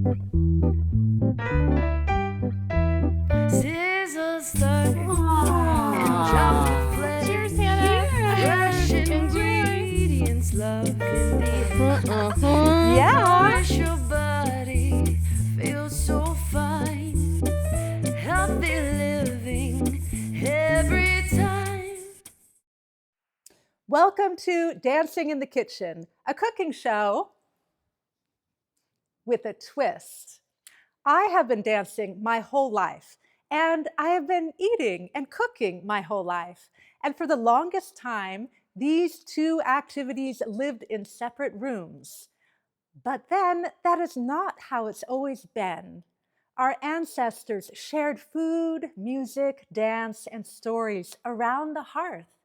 Sizzle start and drop the flame. Cheers, Hannah. Fresh ingredients, love in the air. Yeah. Wish your body feels so fine. Healthy living every time. Welcome to Dancing in the Kitchen, a cooking show with a twist. I have been dancing my whole life, and I have been eating and cooking my whole life. And for the longest time, these two activities lived in separate rooms. But then that is not how it's always been. Our ancestors shared food, music, dance, and stories around the hearth.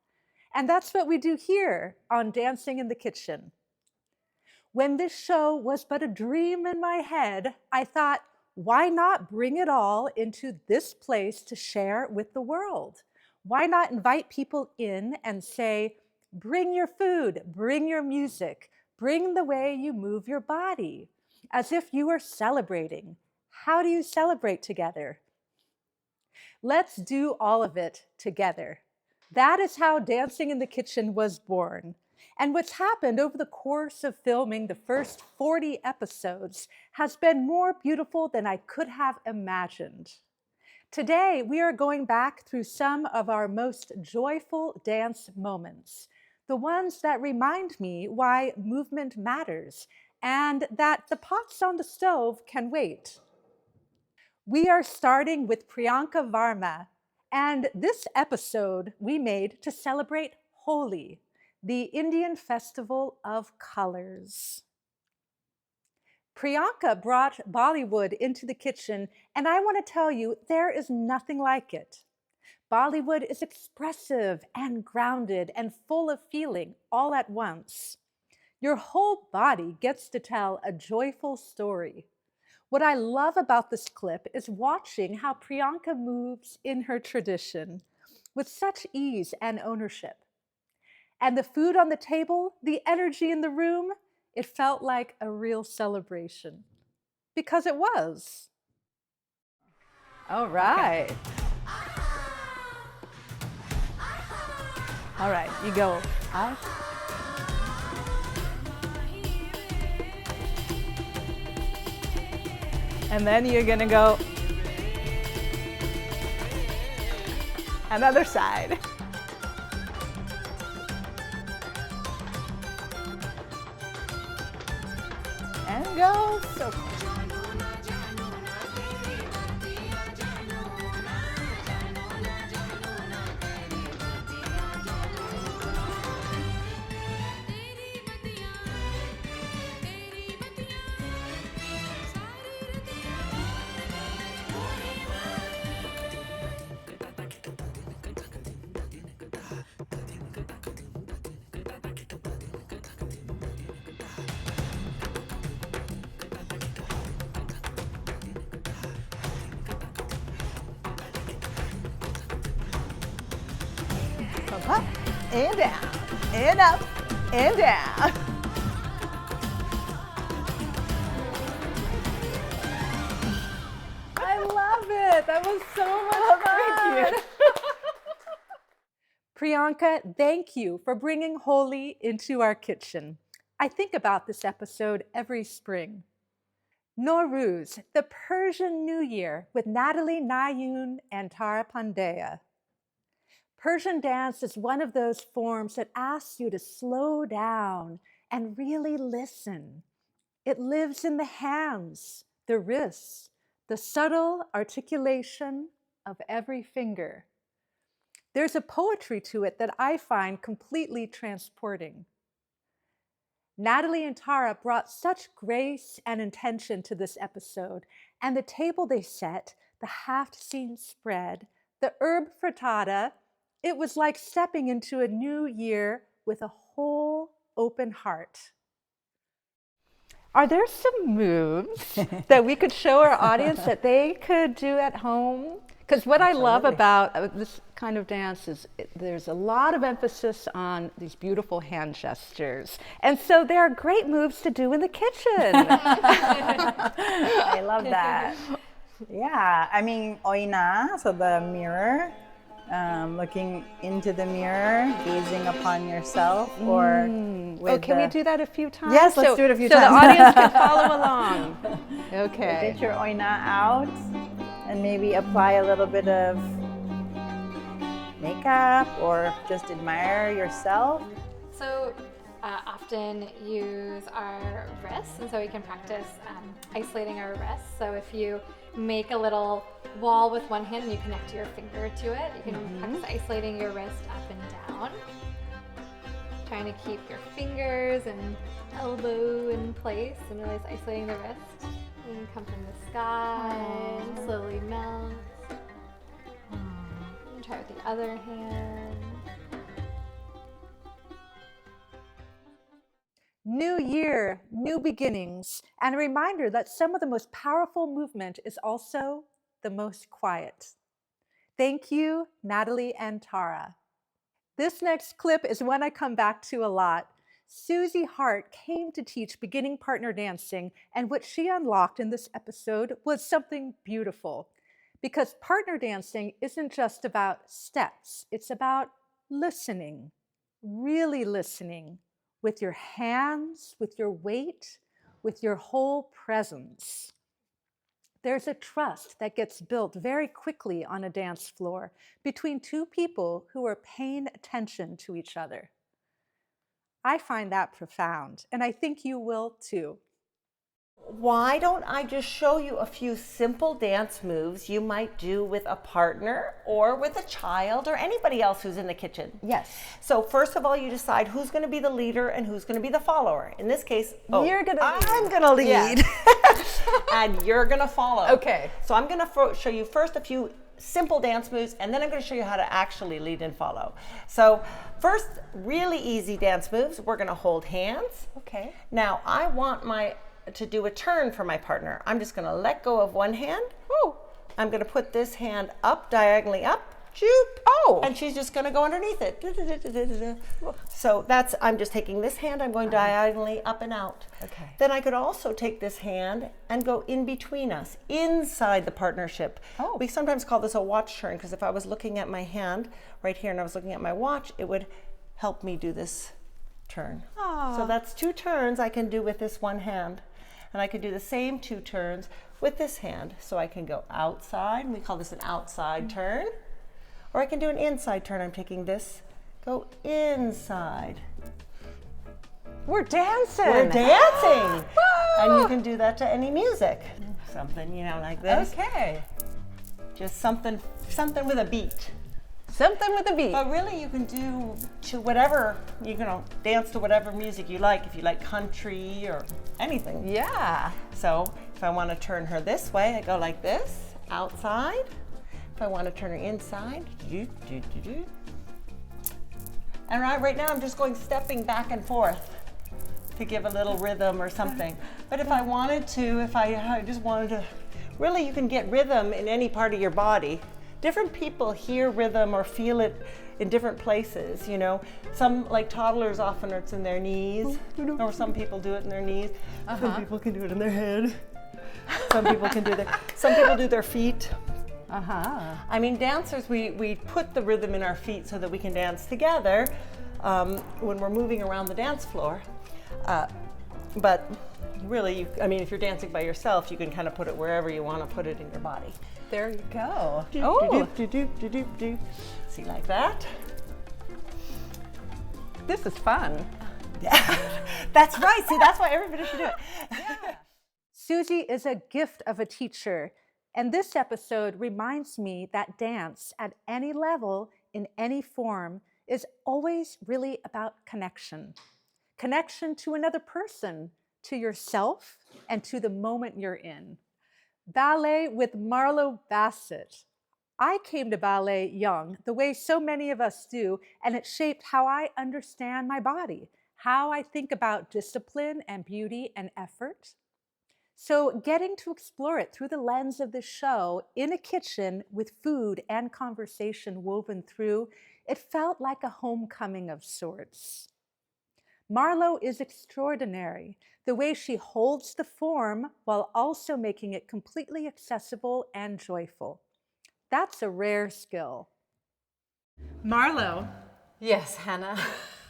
And that's what we do here on Dancing in the Kitchen. When this show was but a dream in my head, I thought, why not bring it all into this place to share with the world? Why not invite people in and say, bring your food, bring your music, bring the way you move your body, as if you were celebrating. How do you celebrate together? Let's do all of it together. That is how Dancing in the Kitchen was born. And what's happened over the course of filming the first 40 episodes has been more beautiful than I could have imagined. Today, we are going back through some of our most joyful dance moments, the ones that remind me why movement matters and that the pots on the stove can wait. We are starting with Priyanka Varma, and this episode we made to celebrate Holi, the Indian festival of colors. Priyanka brought Bollywood into the kitchen, and I want to tell you, there is nothing like it. Bollywood is expressive and grounded and full of feeling all at once. Your whole body gets to tell a joyful story. What I love about this clip is watching how Priyanka moves in her tradition with such ease and ownership. And the food on the table, the energy in the room, it felt like a real celebration. Because it was. All right. Okay. All right, you go out. And then you're gonna go another side. And go. So cool. Up and down, and up and down. I love it. That was so much fun. Thank you. Priyanka, thank you for bringing Holi into our kitchen. I think about this episode every spring. Nowruz, the Persian New Year with Natalie, Nayun, and Tara Pandeya. Persian dance is one of those forms that asks you to slow down and really listen. It lives in the hands, the wrists, the subtle articulation of every finger. There's a poetry to it that I find completely transporting. Natalie and Tara brought such grace and intention to this episode, and the table they set, the half-seen spread, the herb frittata, it was like stepping into a new year with a whole open heart. Are there some moves that we could show our audience that they could do at home? Because what I love about this kind of dance is there's a lot of emphasis on these beautiful hand gestures. And so there are great moves to do in the kitchen. love that. Yeah, I mean, oina, so the mirror, looking into the mirror, gazing upon yourself, or with can we do that a few times? Yes, let's do it a few times. times. So the audience can follow along. Okay. Get your oina out and maybe apply a little bit of makeup or just admire yourself. So often use our wrists, and so we can practice isolating our wrists. So if you make a little wall with one hand and you connect your finger to it, you can practice isolating your wrist up and down. Trying to keep your fingers and elbow in place and realize isolating the wrist. You can come from the sky and slowly melt. And try with the other hand. New year, new beginnings, and a reminder that some of the most powerful movement is also the most quiet. Thank you, Natalie and Tara. This next clip is one I come back to a lot. Suzie Hart came to teach beginning partner dancing, and what she unlocked in this episode was something beautiful. Because partner dancing isn't just about steps, it's about listening, really listening, with your hands, with your weight, with your whole presence. There's a trust that gets built very quickly on a dance floor between two people who are paying attention to each other. I find that profound, and I think you will too. Why don't I just show you a few simple dance moves you might do with a partner or with a child or anybody else who's in the kitchen? Yes. So first of all, you decide who's going to be the leader and who's going to be the follower. In this case, You're gonna lead. I'm going to lead, Yeah. and you're going to follow. Okay. So I'm going to show you first a few simple dance moves, and then I'm going to show you how to actually lead and follow. So first, really easy dance moves. We're going to hold hands. Okay. Now I want to do a turn for my partner. I'm just going to let go of one hand. Woo. I'm going to put this hand up, diagonally up. Shoop. Oh. And she's just going to go underneath it. So I'm just taking this hand, I'm going diagonally up and out. Okay. Then I could also take this hand and go in between us, inside the partnership. Oh. We sometimes call this a watch turn, because if I was looking at my hand right here and I was looking at my watch, it would help me do this turn. So that's 2 turns I can do with this one hand. And I could do the same 2 turns with this hand. So I can go outside, and we call this an outside turn. Or I can do an inside turn. I'm taking this, go inside. We're dancing. We're dancing. And you can do that to any music. Something, like this. Okay. Just something with a beat. Something with a beat. But really you can do to whatever, dance to whatever music you like. If you like country or anything. Yeah. So if I want to turn her this way, I go like this, outside. If I want to turn her inside, and right now I'm just stepping back and forth to give a little rhythm or something. But if I wanted to, if I just wanted to, really you can get rhythm in any part of your body. Different people hear rhythm or feel it in different places, Some, like toddlers, often it's in their knees, or some people do it in their knees. Some people can do it in their head. Some people do their feet. I mean, dancers, we put the rhythm in our feet so that we can dance together when we're moving around the dance floor. But really, if you're dancing by yourself, you can kind of put it wherever you want to put it in your body. There you go. See, like that? This is fun. Yeah, that's right. See, that's why everybody should do it. Yeah. Suzie is a gift of a teacher. And this episode reminds me that dance at any level, in any form, is always really about connection. Connection to another person, to yourself, and to the moment you're in. Ballet with Marlowe Bassett. I came to ballet young, the way so many of us do, and it shaped how I understand my body, how I think about discipline and beauty and effort. So getting to explore it through the lens of the show in a kitchen with food and conversation woven through, it felt like a homecoming of sorts. Marlowe is extraordinary, the way she holds the form while also making it completely accessible and joyful. That's a rare skill. Marlowe, Yes, Hannah.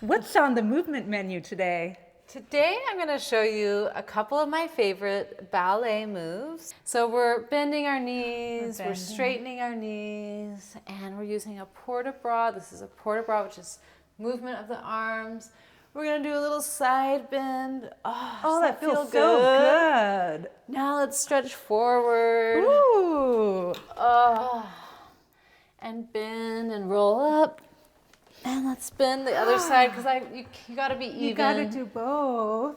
what's on the movement menu today? Today I'm going to show you a couple of my favorite ballet moves. So we're bending our knees, we're straightening our knees, and we're using a port-de-bras. This is a port-de-bras, which is movement of the arms. We're going to do a little side bend. Oh, that feel feels so good. Now let's stretch forward. Ooh. And bend and roll up. And let's bend the other side because you got to be even. You got to do both.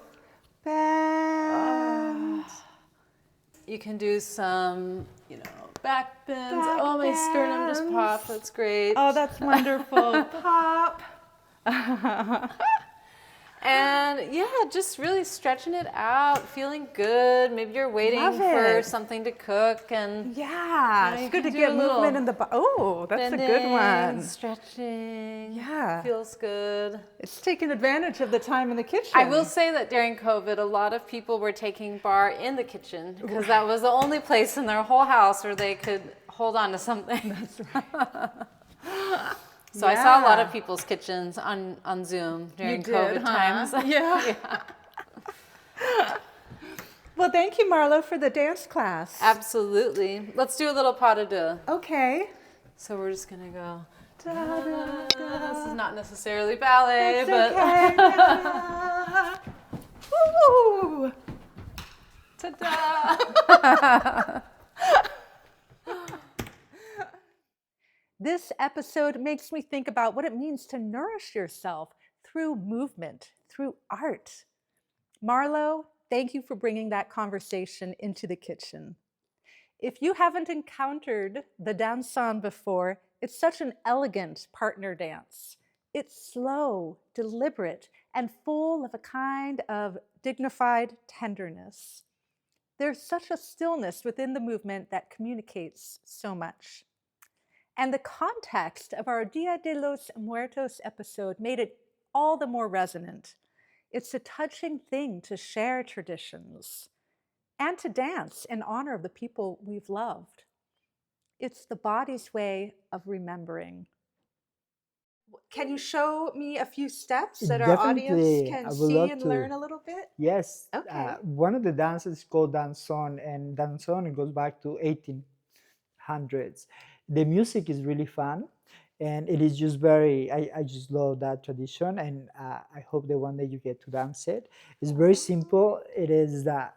Bend. You can do some, back bends. My sternum just popped. That's great. Oh, that's wonderful. Pop. And yeah, just really stretching it out, feeling good. Maybe you're waiting for something to cook, and yeah, it's good to get movement in the body. Oh, that's bending, a good one. Stretching. Yeah, feels good. It's taking advantage of the time in the kitchen. I will say that during COVID, a lot of people were taking bar in the kitchen because that was the only place in their whole house where they could hold on to something. That's right. So I saw a lot of people's kitchens on Zoom during COVID times. Yeah. Well, thank you, Marlowe, for the dance class. Absolutely. Let's do a little pas de deux. Okay. So we're just going to go. Da, da, da. This is not necessarily ballet, but. Okay. Woo! Ta-da! This episode makes me think about what it means to nourish yourself through movement, through art. Marlowe, thank you for bringing that conversation into the kitchen. If you haven't encountered the Danzón before, it's such an elegant partner dance. It's slow, deliberate, and full of a kind of dignified tenderness. There's such a stillness within the movement that communicates so much. And the context of our Dia de los Muertos episode made it all the more resonant. It's a touching thing to share traditions and to dance in honor of the people we've loved. It's the body's way of remembering. Can you show me a few steps that our audience can see and learn a little bit? Yes. Okay. One of the dances is called Danzón, and Danzón goes back to 1800s. The music is really fun, and it is just I just love that tradition, and I hope that one day you get to dance it. It's very simple. It is a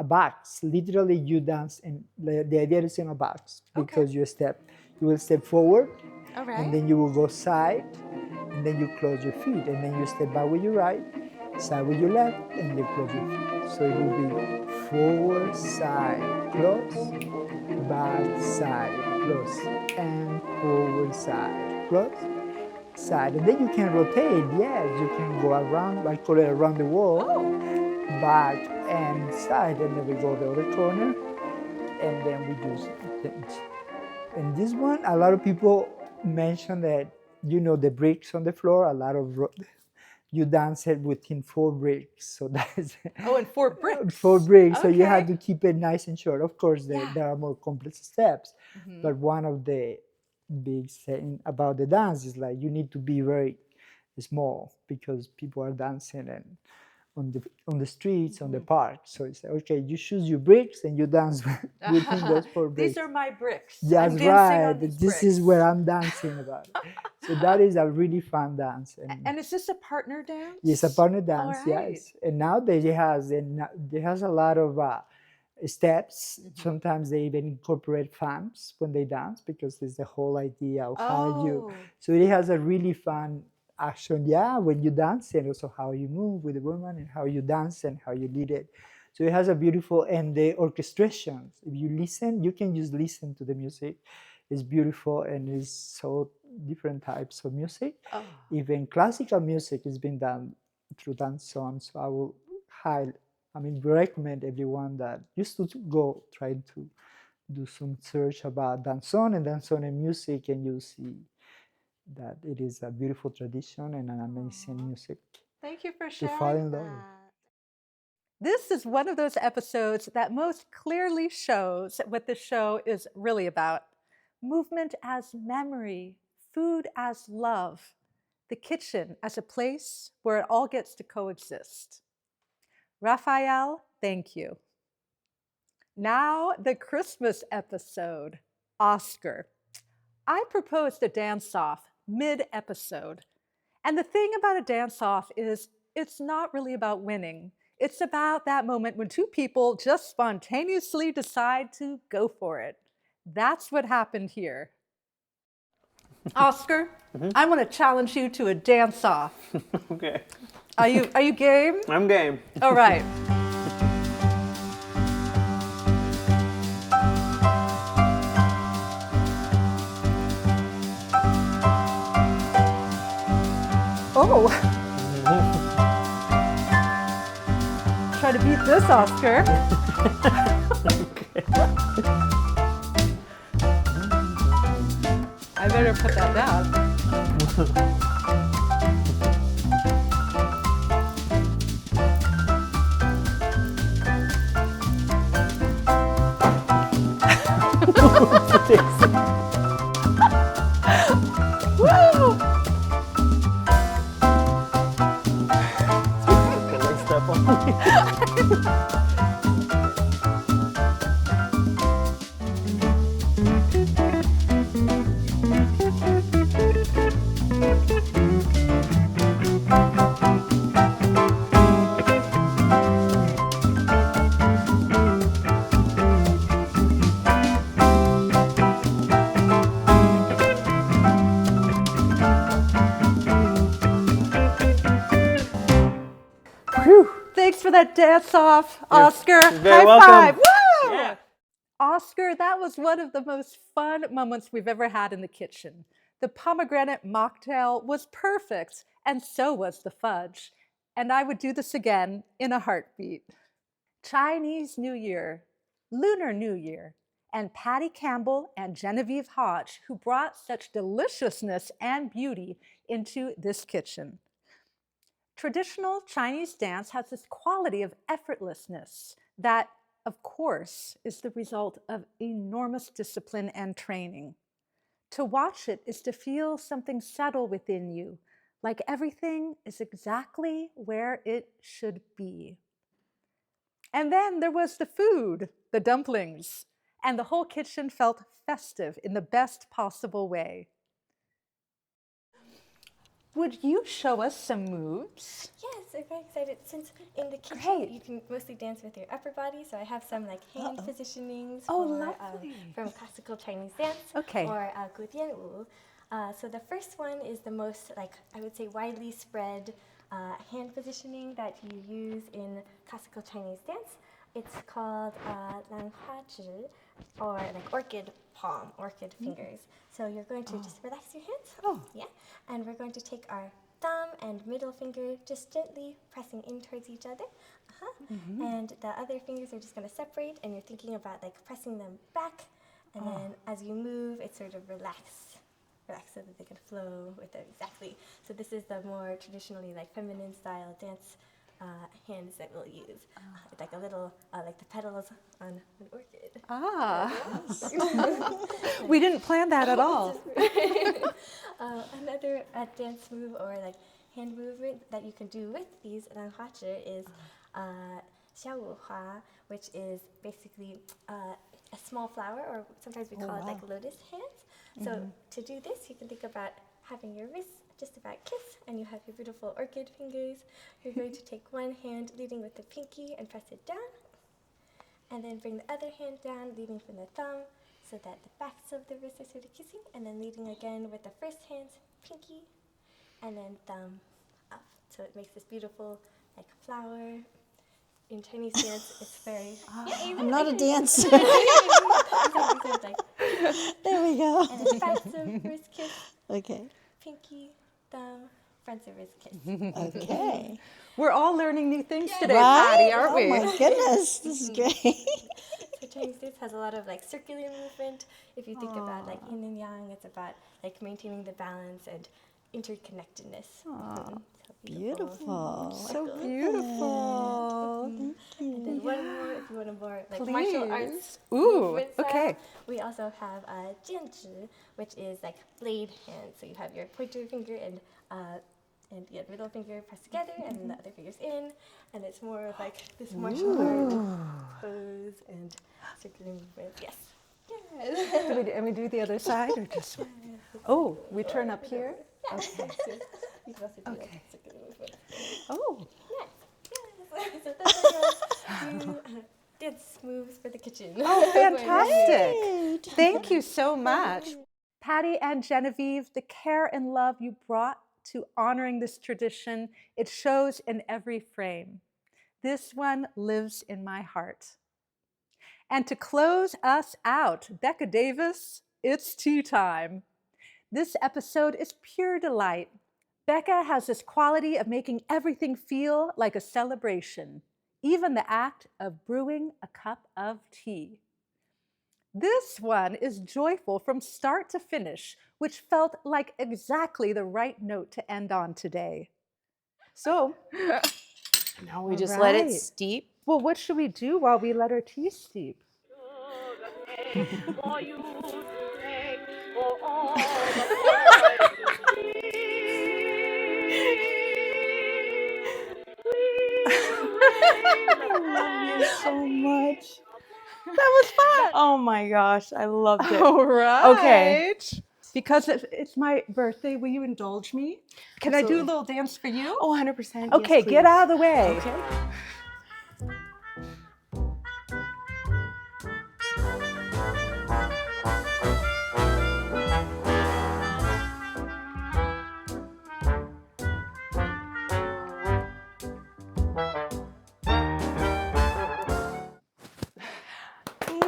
box. Literally, you dance, and the idea is in a box because you will step forward, and then you will go side, and then you close your feet, and then you step back with your right, side with your left, and then close your feet. So it will be forward, side, close, back, side, close, and forward, side, close, side. And then you can rotate. Yes, you can go around, I call it around the wall, back and side, and then we go the other corner, and then we do things. And this one, a lot of people mention that, the bricks on the floor, a lot of you dance it within 4 bricks. So that is and 4 bricks. 4 bricks. So you have to keep it nice and short. Of course, there are more complex steps, but one of the big thing about the dance is like you need to be very small because people are dancing and on the streets, on the park. So it's like, okay, you choose your bricks and you dance within those 4 bricks. These are my bricks. That's I'm dancing right. on these This is where I'm dancing about. So that is a really fun dance. And is this a partner dance? Yes, a partner dance. Right. Yes. And nowadays it has a lot of steps. Sometimes they even incorporate fans when they dance because it's the whole idea of how you. So it has a really fun action, when you dance, and also how you move with the woman and how you dance and how you lead it. So it has a beautiful, and the orchestrations, if you listen, you can just listen to the music. It's beautiful, and it's so different types of music. Even classical music is being done through Danzón. So I will recommend everyone that used to go try to do some search about Danzón and music, and you'll see that it is a beautiful tradition and an amazing music. Thank you for to sharing fall in love. that. This is one of those episodes that most clearly shows what the show is really about. Movement as memory, food as love, the kitchen as a place where it all gets to coexist. Rafael, thank you. Now, the Christmas episode, Oscar. I proposed a dance-off mid-episode. And the thing about a dance-off is it's not really about winning. It's about that moment when two people just spontaneously decide to go for it. That's what happened here. Oscar, I want to challenge you to a dance-off. Okay. Are you game? I'm game. All right. Oh. Try to beat this, Oscar. I better put that down. Woo! Let's step on. Thanks for that dance off, Oscar. very High welcome. five. Woo! Yeah. Oscar, that was one of the most fun moments we've ever had in the kitchen. The pomegranate mocktail was perfect, and so was the fudge. And I would do this again in a heartbeat. Chinese New Year, Lunar New Year, and Patty Campbell and Genevieve Hodge, who brought such deliciousness and beauty into this kitchen. Traditional Chinese dance has this quality of effortlessness that, of course, is the result of enormous discipline and training. To watch it is to feel something settle within you, like everything is exactly where it should be. And then there was the food, the dumplings, and the whole kitchen felt festive in the best possible way. Would you show us some moves? Yes, I'm very excited. Since in the kitchen Great. you can mostly dance with your upper body, so I have some like hand positionings Oh, for, lovely. from classical Chinese dance Okay. or Gudian Wu. So the first one is the most like I would say widely spread hand positioning that you use in classical Chinese dance. It's called Lan Hua Zhi, or like orchid palm, orchid fingers. So you're going to just relax your hands. Oh. Yeah. And we're going to take our thumb and middle finger just gently pressing in towards each other. And the other fingers are just going to separate, and you're thinking about like pressing them back. And then as you move, it sort of relax so that they can flow with it. Exactly. So this is the more traditionally like feminine style dance hands that we'll use. It's like a little, like the petals on an orchid. Ah. We didn't plan that at all. Another dance move or like hand movement that you can do with these ranhuachi is xiaohua, which is basically a small flower, or sometimes we call it like lotus hands. So to do this, you can think about having your wrists just about kiss, and you have your beautiful orchid fingers. You're going to take one hand leading with the pinky and press it down, and then bring the other hand down, leading from the thumb, so that the backs of the wrists are sort of kissing, and then leading again with the first hand's pinky, and then thumb up. So it makes this beautiful like flower. In Chinese dance, it's very... I'm not a dancer. Like, There we go. and then backs of wrist kiss, Okay. pinky, thumb, fronts of wrist kiss. Okay. We're all learning new things today, Right? Patty, aren't we? Oh my goodness, this is great. So Chinese dance has a lot of like circular movement. If you think about like yin and yang, it's about like maintaining the balance and interconnectedness. Aw, So beautiful. So beautiful. And then one more, if you want a more like martial arts Ooh, movement style, okay. we also have jianzhi, which is like blade hands. So you have your pointer finger and your middle finger pressed together, and then the other finger's in, and it's more of like this martial art pose and circular movements. Yes. Yes. And we do the other side or just? Oh, we turn up here. Okay. You can also do Okay. like circular movements. Oh. Yes. So those are your two dance moves for the kitchen. Oh, fantastic. Thank you so much. Patty and Genevieve, the care and love you brought to honoring this tradition, it shows in every frame. This one lives in my heart. And to close us out, Becca Davis, it's tea time. This episode is pure delight. Becca has this quality of making everything feel like a celebration, even the act of brewing a cup of tea. This one is joyful from start to finish, which felt like exactly the right note to end on today. So now we just let it right. steep. Well, what should we do while we let our tea steep? I love you so much. That was fun. Oh my gosh, I loved it. All right. Okay. Because it's my birthday, will you indulge me? Can I do a little dance for you? Oh, 100%. Okay, yes, get please. out of the way. Okay.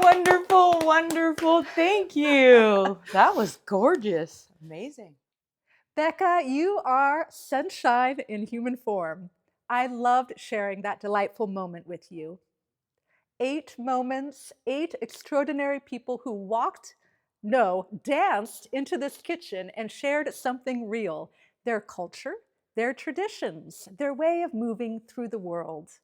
Wonderful, wonderful. Thank you. That was gorgeous. Amazing. Becca, you are sunshine in human form. I loved sharing that delightful moment with you. 8 moments, 8 extraordinary people who danced into this kitchen and shared something real, their culture, their traditions, their way of moving through the world.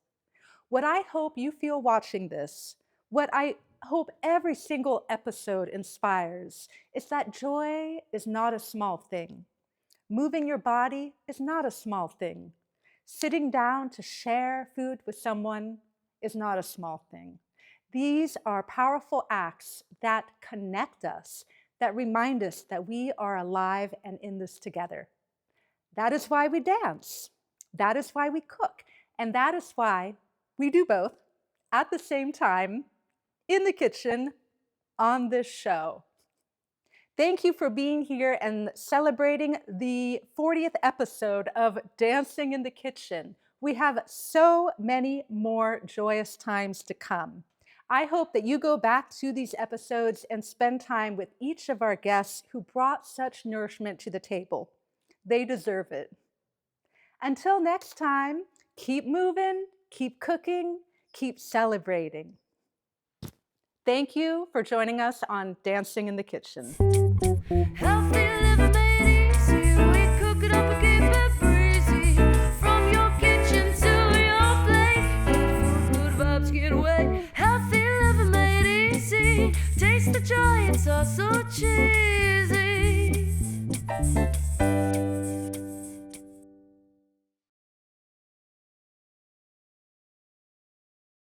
What I hope you feel watching this, what I hope every single episode inspires, is that joy is not a small thing. Moving your body is not a small thing. Sitting down to share food with someone is not a small thing. These are powerful acts that connect us, that remind us that we are alive and in this together. That is why we dance. That is why we cook. And that is why we do both at the same time in the kitchen on this show. Thank you for being here and celebrating the 40th episode of Dancing in the Kitchen. We have so many more joyous times to come. I hope that you go back to these episodes and spend time with each of our guests who brought such nourishment to the table. They deserve it. Until next time, keep moving, keep cooking, keep celebrating. Thank you for joining us on Dancing in the Kitchen. Healthy living made easy. We cook it up and keep it breezy. From your kitchen to your plate, good vibes get away. Healthy living made easy. Taste the joy, it's all so cheesy.